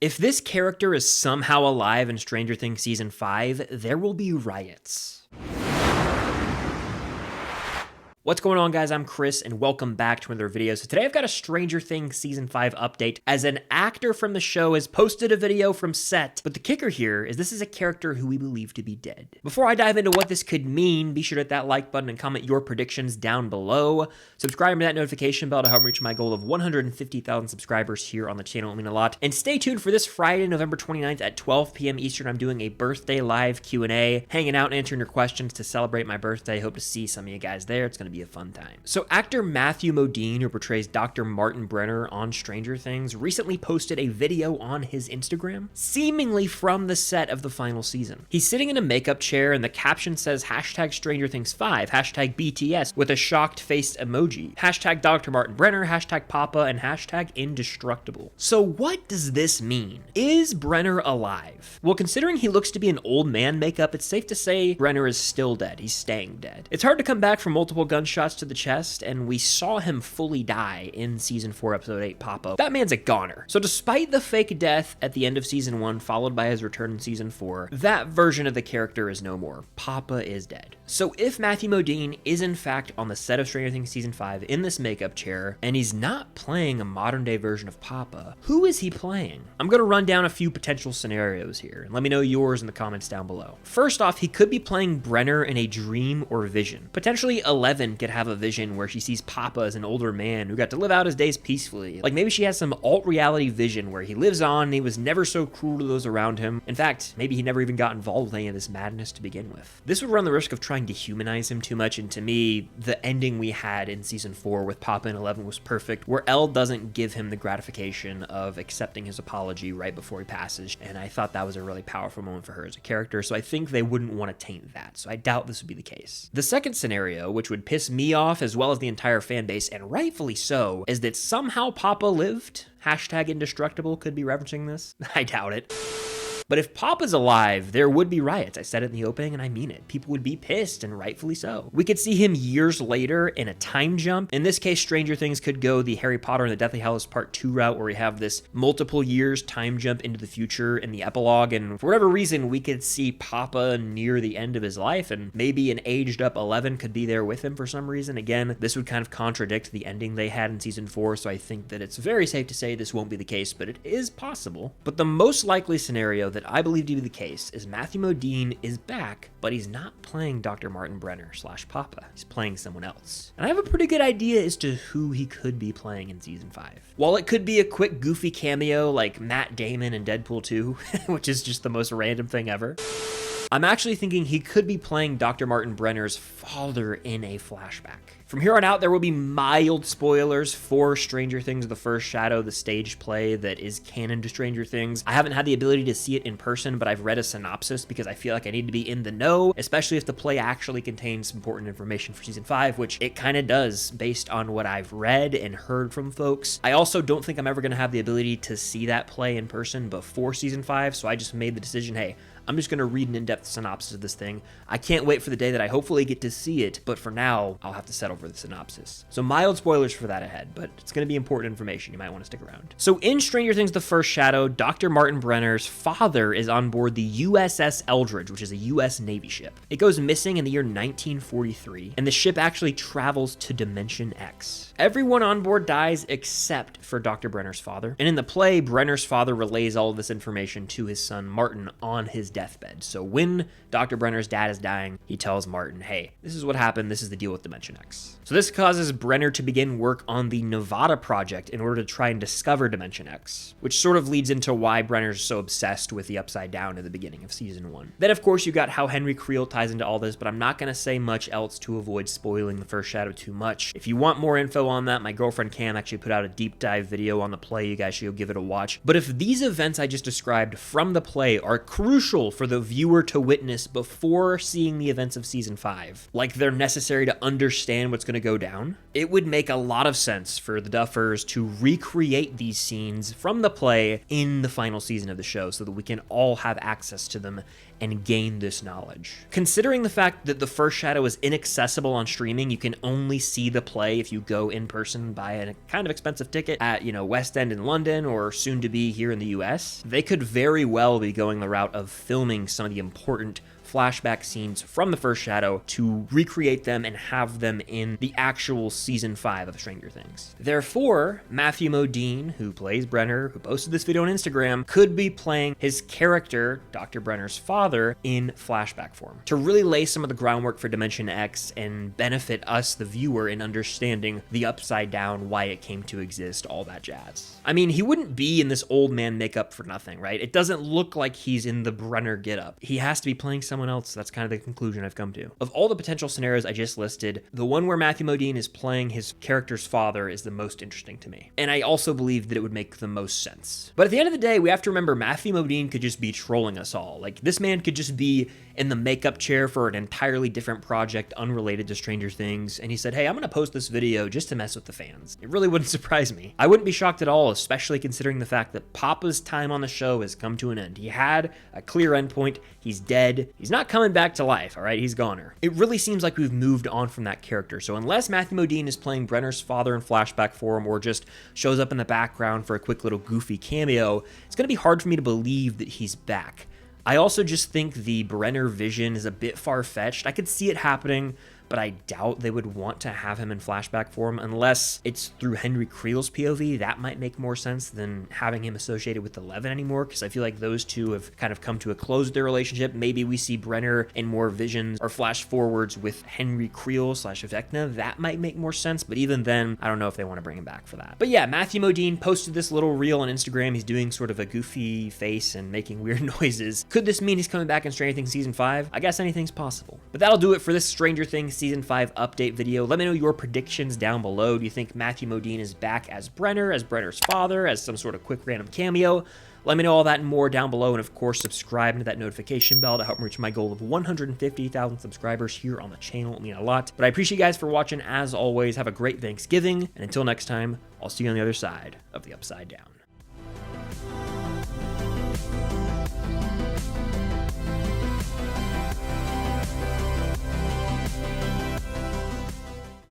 If this character is somehow alive in Stranger Things Season 5, there will be riots. What's going on, guys? I'm Chris, and welcome back to another video. So today I've got a Stranger Things Season 5 update, as an actor from the show has posted a video from set. But the kicker here is this is a character who we believe to be dead. Before I dive into what this could mean, be sure to hit that like button and comment your predictions down below. Subscribe to that notification bell to help reach my goal of 150,000 subscribers here on the channel. It will mean a lot. And stay tuned for this Friday, November 29th at 12 p.m. Eastern. I'm doing a birthday live Q&A, hanging out and answering your questions to celebrate my birthday. Hope to see some of you guys there. It's going to be a fun time. So actor Matthew Modine, who portrays Dr. Martin Brenner on Stranger Things, recently posted a video on his Instagram, seemingly from the set of the final season. He's sitting in a makeup chair, and the caption says hashtag Stranger Things 5, hashtag BTS, with a shocked faced emoji, hashtag Dr. Martin Brenner, hashtag Papa, and hashtag Indestructible. So what does this mean? Is Brenner alive? Well, considering he looks to be an old man makeup, it's safe to say Brenner is still dead. He's staying dead. It's hard to come back from multiple gunshots to the chest, and we saw him fully die in Season 4, Episode 8, Papa. That man's a goner. So despite the fake death at the end of Season 1, followed by his return in Season 4, that version of the character is no more. Papa is dead. So if Matthew Modine is in fact on the set of Stranger Things Season 5 in this makeup chair, and he's not playing a modern day version of Papa, who is he playing? I'm gonna run down a few potential scenarios here, and let me know yours in the comments down below. First off, he could be playing Brenner in a dream or vision. Potentially Eleven could have a vision where she sees Papa as an older man who got to live out his days peacefully. Like maybe she has some alt-reality vision where he lives on and he was never so cruel to those around him. In fact, maybe he never even got involved with any of this madness to begin with. This would run the risk of trying to humanize him too much, and to me, the ending we had in Season 4 with Papa and Eleven was perfect, where Elle doesn't give him the gratification of accepting his apology right before he passes, and I thought that was a really powerful moment for her as a character, so I think they wouldn't want to taint that, so I doubt this would be the case. The second scenario, which would piss me off as well as the entire fan base, and rightfully so, is that somehow Papa lived. Hashtag Indestructible could be referencing this. I doubt it. But if Papa's alive, there would be riots. I said it in the opening and I mean it. People would be pissed, and rightfully so. We could see him years later in a time jump. In this case, Stranger Things could go the Harry Potter and the Deathly Hallows Part 2 route, where we have this multiple years time jump into the future in the epilogue, and for whatever reason, we could see Papa near the end of his life, and maybe an aged up Eleven could be there with him for some reason. Again, this would kind of contradict the ending they had in Season 4, so I think that it's very safe to say this won't be the case, but it is possible. But the most likely scenario that I believe to be the case is Matthew Modine is back, but he's not playing Dr. Martin Brenner / Papa. He's playing someone else. And I have a pretty good idea as to who he could be playing in Season 5. While it could be a quick goofy cameo like Matt Damon in Deadpool 2, which is just the most random thing ever, I'm actually thinking he could be playing Dr. Martin Brenner's father in a flashback. From here on out, there will be mild spoilers for Stranger Things: The First Shadow, the stage play that is canon to Stranger Things. I haven't had the ability to see it in person, but I've read a synopsis because I feel like I need to be in the know, especially if the play actually contains important information for Season 5, which it kind of does based on what I've read and heard from folks. I also don't think I'm ever going to have the ability to see that play in person before Season 5, so I just made the decision, hey, I'm just going to read an in-depth synopsis of this thing. I can't wait for the day that I hopefully get to see it, but for now, I'll have to settle for the synopsis. So mild spoilers for that ahead, but it's going to be important information. You might want to stick around. So in Stranger Things: The First Shadow, Dr. Martin Brenner's father is on board the USS Eldridge, which is a US Navy ship. It goes missing in the year 1943, and the ship actually travels to Dimension X. Everyone on board dies except for Dr. Brenner's father. And in the play, Brenner's father relays all of this information to his son Martin on his deathbed. So when Dr. Brenner's dad is dying, he tells Martin, hey, this is what happened, this is the deal with Dimension X. So this causes Brenner to begin work on the Nevada project in order to try and discover Dimension X, which sort of leads into why Brenner's so obsessed with the Upside Down at the beginning of Season 1. Then of course you got how Henry Creel ties into all this, but I'm not going to say much else to avoid spoiling The First Shadow too much. If you want more info on that, my girlfriend Cam actually put out a deep dive video on the play. You guys should go give it a watch. But if these events I just described from the play are crucial crucial for the viewer to witness before seeing the events of season 5, like they're necessary to understand what's going to go down, it would make a lot of sense for the Duffers to recreate these scenes from the play in the final season of the show so that we can all have access to them and gain this knowledge. Considering the fact that the first shadow is inaccessible on streaming, you can only see the play if you go in person, buy a kind of expensive ticket at, West End in London or soon to be here in the US, they could very well be going the route of filming some of the important flashback scenes from the first shadow to recreate them and have them in the actual season 5 of Stranger Things. Therefore, Matthew Modine, who plays Brenner, who posted this video on Instagram, could be playing his character, Dr. Brenner's father, in flashback form to really lay some of the groundwork for Dimension X and benefit us, the viewer, in understanding the Upside Down, why it came to exist, all that jazz. I mean, he wouldn't be in this old man makeup for nothing, right? It doesn't look like he's in the Brenner getup. He has to be playing someone else. That's kind of the conclusion I've come to. Of all the potential scenarios I just listed, the one where Matthew Modine is playing his character's father is the most interesting to me. And I also believe that it would make the most sense. But at the end of the day, we have to remember Matthew Modine could just be trolling us all. Like, this man could just be in the makeup chair for an entirely different project unrelated to Stranger Things, and he said, hey, I'm gonna post this video just to mess with the fans. It really wouldn't surprise me. I wouldn't be shocked at all, especially considering the fact that Papa's time on the show has come to an end. He had a clear endpoint. He's dead. He's not coming back to life, all right? He's goner. It really seems like we've moved on from that character. So unless Matthew Modine is playing Brenner's father in flashback form or just shows up in the background for a quick little goofy cameo, it's gonna be hard for me to believe that he's back. I also just think the Brenner vision is a bit far-fetched. I could see it happening, but I doubt they would want to have him in flashback form unless it's through Henry Creel's POV. That might make more sense than having him associated with Eleven anymore, because I feel like those two have kind of come to a close with their relationship. Maybe we see Brenner in more visions or flash forwards with Henry Creel / Vecna. That might make more sense, but even then, I don't know if they want to bring him back for that. But yeah, Matthew Modine posted this little reel on Instagram. He's doing sort of a goofy face and making weird noises. Could this mean he's coming back in Stranger Things Season 5? I guess anything's possible. But that'll do it for this Stranger Things Season 5 update video. Let me know your predictions down below. Do you think Matthew Modine is back as Brenner's father, as some sort of quick random cameo? Let me know all that and more down below, and of course, subscribe to that notification bell to help me reach my goal of 150,000 subscribers here on the channel. It would mean a lot. But I appreciate you guys for watching. As always, have a great Thanksgiving, and until next time, I'll see you on the other side of the Upside Down.